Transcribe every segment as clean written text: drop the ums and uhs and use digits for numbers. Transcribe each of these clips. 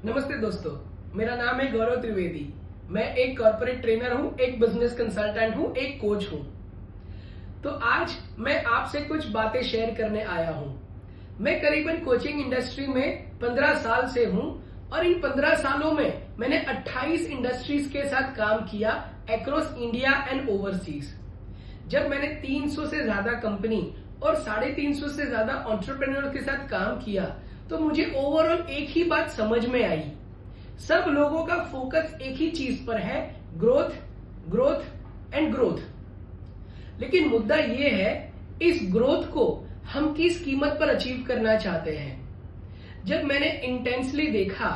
नमस्ते दोस्तों, मेरा नाम है गौरव त्रिवेदी। मैं एक कॉर्पोरेट ट्रेनर हूं, एक बिजनेस कंसल्टेंट हूं, एक कोच हूं। तो आज मैं आपसे कुछ बातें शेयर करने आया हूं। मैं करीबन कोचिंग इंडस्ट्री में 15 साल से हूं और इन 15 सालों में मैंने 28 इंडस्ट्रीज के साथ काम किया अक्रॉस इंडिया एंड ओवरसीज। जब मैंने 300 से ज्यादा कंपनी और 350 से ज्यादा एंटरप्रेन्योर के साथ काम किया तो मुझे ओवरऑल एक ही बात समझ में आई। सब लोगों का फोकस एक ही चीज पर है, ग्रोथ, ग्रोथ एंड ग्रोथ। लेकिन मुद्दा ये है, इस ग्रोथ को हम किस कीमत पर अचीव करना चाहते हैं। जब मैंने इंटेंसली देखा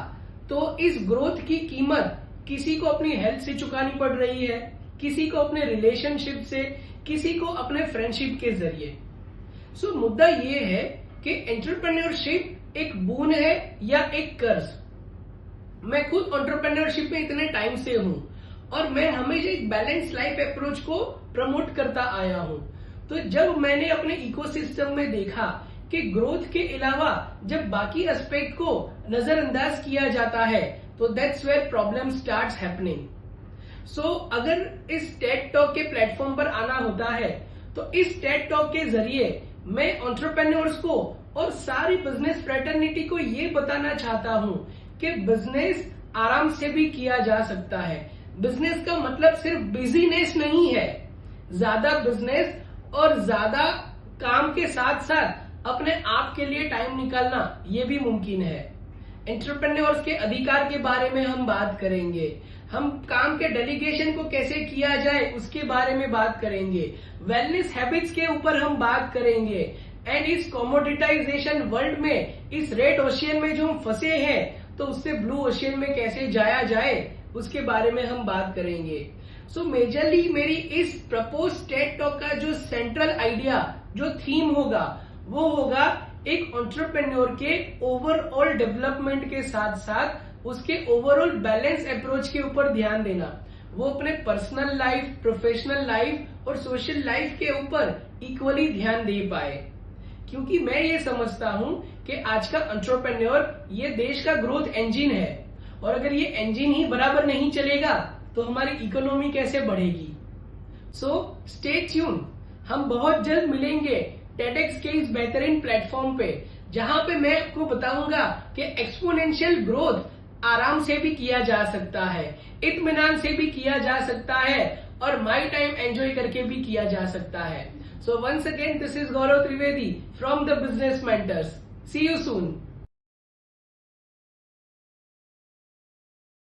तो इस ग्रोथ की कीमत किसी को अपनी हेल्थ से चुकानी पड़ रही है, किसी को अपने रिलेशनशिप से, किसी को अपने फ्रेंडशिप के जरिए। सो मुद्दा ये है कि एंटरप्रेन्योरशिप एक बोन है या एक कर्ज। मैं खुद एंटरप्रेन्योरशिप में इतने टाइम से हूं और मैं हमेशा एक बैलेंस लाइफ अप्रोच को प्रमोट करता आया हूं। तो जब मैंने अपने इकोसिस्टम में देखा कि ग्रोथ के अलावा जब बाकी एस्पेक्ट को नजरअंदाज किया जाता है तो that's where problem starts happening. So अगर इस टेड टॉक के प्लेटफॉर्म पर आना होता है तो इस टेड टॉक के जरिए मैं एंटरप्रेन्योर्स को और सारी बिजनेस फ्रेटर्निटी को ये बताना चाहता हूं कि बिजनेस आराम से भी किया जा सकता है। बिजनेस का मतलब सिर्फ बिजीनेस नहीं है। ज्यादा बिजनेस और ज्यादा काम के साथ साथ अपने आप के लिए टाइम निकालना ये भी मुमकिन है। एंटरप्रेन्योर्स के अधिकार के बारे में हम बात करेंगे। हम काम के डेलीगेशन को कैसे किया जाए उसके बारे में बात करेंगे। वेलनेस हैबिट्स के ऊपर हम बात करेंगे। एंड इस कॉमोडिटाइजेशन वर्ल्ड में, इस रेड ओशियन में जो हम फंसे हैं तो उससे ब्लू ओशियन में कैसे जाया जाए उसके बारे में हम बात करेंगे। सो मेजरली मेरी इस प्रपोज टेड टॉक का जो सेंट्रल आइडिया, जो थीम होगा वो होगा एक एंटरप्रेन्योर के ओवरऑल डेवलपमेंट के साथ साथ उसके ओवरऑल बैलेंस अप्रोच के ऊपर ध्यान देना। वो अपने पर्सनल लाइफ, प्रोफेशनल लाइफ और सोशल लाइफ के ऊपर इक्वली ध्यान दे पाए। क्योंकि मैं ये समझता हूं कि आज का एंटरप्रेन्योर ये देश का ग्रोथ इंजन है और अगर ये इंजन ही बराबर नहीं चलेगा तो हमारी इकोनॉमी कैसे बढ़ेगी। So stay tune. हम बहुत जल्द मिलेंगे टेडेक्स के इस बेहतरीन प्लेटफॉर्म पे, जहां पे मैं आपको बताऊंगा कि एक्सपोनेंशियल ग्रोथ आराम से भी किया जा सकता है, इत्मीनान से भी किया जा सकता है और माई टाइम एंजॉय करके भी किया जा सकता है। So once again, this is Gaurav Trivedi from the Business Mentors. See you soon.